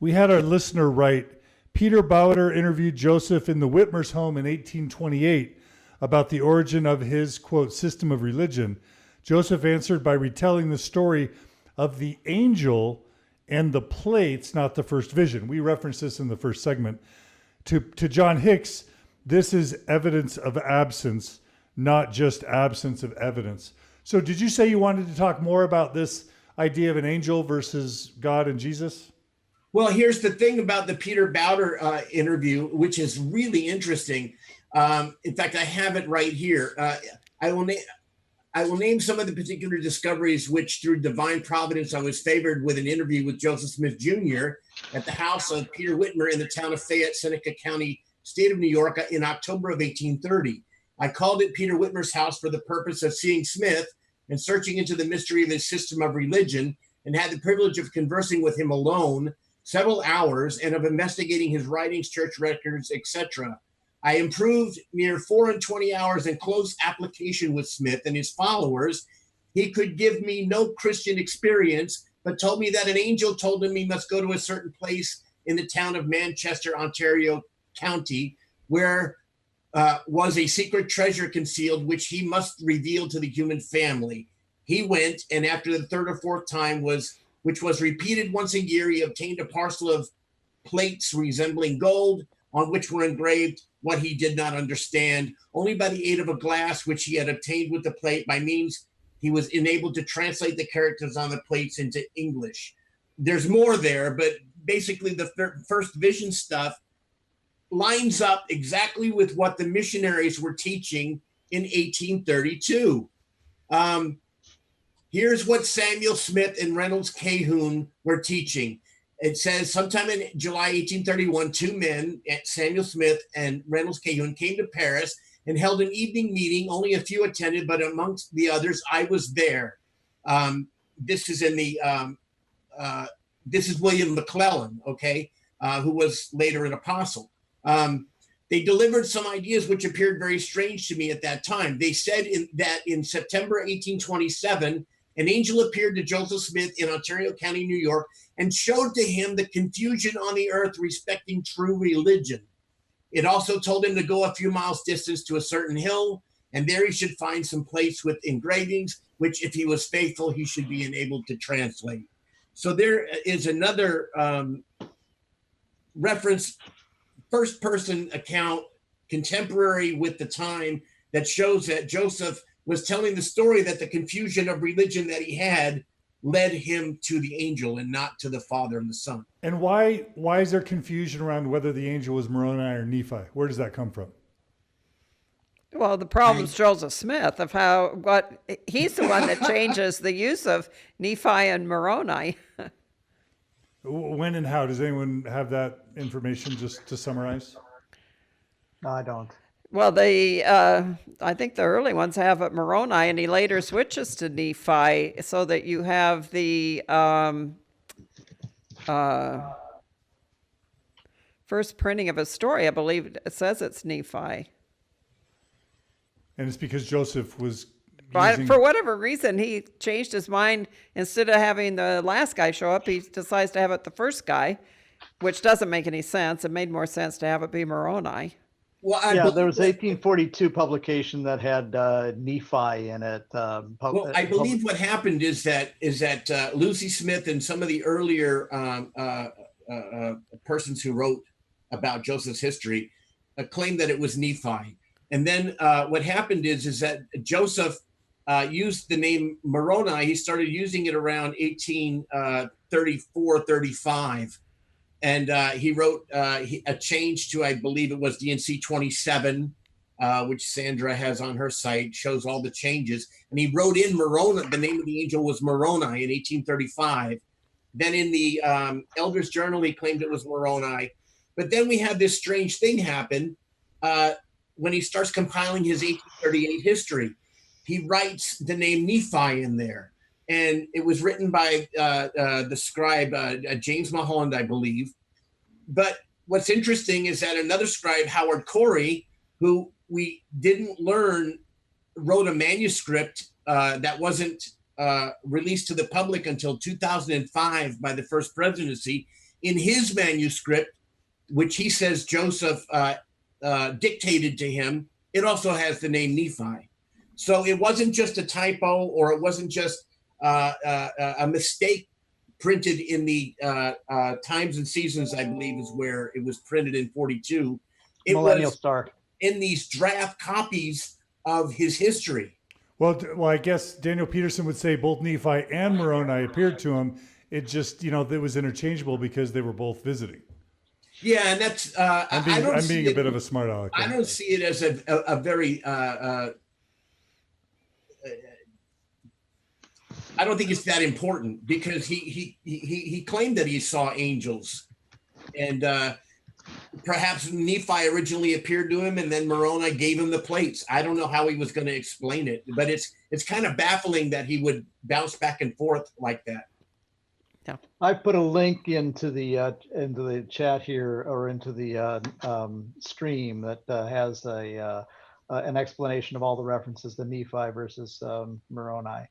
We had our listener write, Peter Bowder interviewed Joseph in the Whitmer's home in 1828 about the origin of his, quote, system of religion. Joseph answered by retelling the story of the angel and the plates, not the first vision. We referenced this in the first segment. To John Hicks, this is evidence of absence, not just absence of evidence. So did you say you wanted to talk more about this idea of an angel versus God and Jesus? Well, here's the thing about the Peter Bowder interview, which is really interesting. In fact, I have it right here. I will name some of the particular discoveries which, through divine providence, I was favored with an interview with Joseph Smith Jr. at the house of Peter Whitmer in the town of Fayette, Seneca County, state of New York, in October of 1830. I called at Peter Whitmer's house for the purpose of seeing Smith and searching into the mystery of his system of religion, and had the privilege of conversing with him alone several hours and of investigating his writings, church records, etc. I improved near 24 hours in close application with Smith and his followers. He could give me no Christian experience, but told me that an angel told him he must go to a certain place in the town of Manchester, Ontario County, where was a secret treasure concealed, which he must reveal to the human family. He went, and after the third or fourth time, which was repeated once a year, he obtained a parcel of plates resembling gold, on which were engraved what he did not understand, only by the aid of a glass which he had obtained with the plate, by means he was enabled to translate the characters on the plates into English. There's more there, but basically the first vision stuff lines up exactly with what the missionaries were teaching in 1832. Here's what Samuel Smith and Reynolds Cahoon were teaching. It says sometime in July 1831, two men, Samuel Smith and Reynolds Cahoon, came to Paris and held an evening meeting. Only a few attended, but amongst the others, I was there. This is in the this is William McClellan, okay, who was later an apostle. They delivered some ideas which appeared very strange to me at that time. They said that in September 1827, an angel appeared to Joseph Smith in Ontario County, New York, and showed to him the confusion on the earth respecting true religion. It also told him to go a few miles distance to a certain hill, and there he should find some place with engravings, which if he was faithful, he should be enabled to translate. So there is another reference, first-person account, contemporary with the time, that shows that Joseph was telling the story that the confusion of religion that he had led him to the angel and not to the Father and the Son. And why is there confusion around whether the angel was Moroni or Nephi? Where does that come from? Well, the problem's Joseph Smith of he's the one that changes the use of Nephi and Moroni. When and how? Does anyone have that information just to summarize? No, I don't. Well, I think the early ones have it Moroni, and he later switches to Nephi so that you have the first printing of a story. I believe it says it's Nephi. And it's because Joseph was For whatever reason, he changed his mind. Instead of having the last guy show up, he decides to have it the first guy, which doesn't make any sense. It made more sense to have it be Moroni. Well, there was 1842 publication that had Nephi in it. I believe what happened is that Lucy Smith and some of the earlier persons who wrote about Joseph's history claimed that it was Nephi. And then what happened is that Joseph used the name Moroni. He started using it around 1834, 35. And he wrote a change to, I believe it was DNC 27, which Sandra has on her site, shows all the changes. And he wrote in Moroni, the name of the angel was Moroni in 1835. Then in the Elder's Journal, he claimed it was Moroni. But then we had this strange thing happen when he starts compiling his 1838 history. He writes the name Nephi in there. And it was written by the scribe, James Mulholland, I believe. But what's interesting is that another scribe, Howard Corey, who we didn't learn, wrote a manuscript that wasn't released to the public until 2005 by the First Presidency. In his manuscript, which he says Joseph dictated to him, it also has the name Nephi. So it wasn't just a typo, or it wasn't just a mistake printed in the Times and Seasons, I believe is where it was printed in 42. It Millennial was Star. In these draft copies of his history. Well, I guess Daniel Peterson would say both Nephi and Moroni appeared to him. It just, it was interchangeable because they were both visiting. Yeah, and that's I'm being a bit of a smart aleck. I don't see it as a very I don't think it's that important, because he claimed that he saw angels, and perhaps Nephi originally appeared to him, and then Moroni gave him the plates. I don't know how he was going to explain it, but it's kind of baffling that he would bounce back and forth like that. Yeah, I put a link into the chat here, or into the stream, that has an explanation of all the references to Nephi versus Moroni.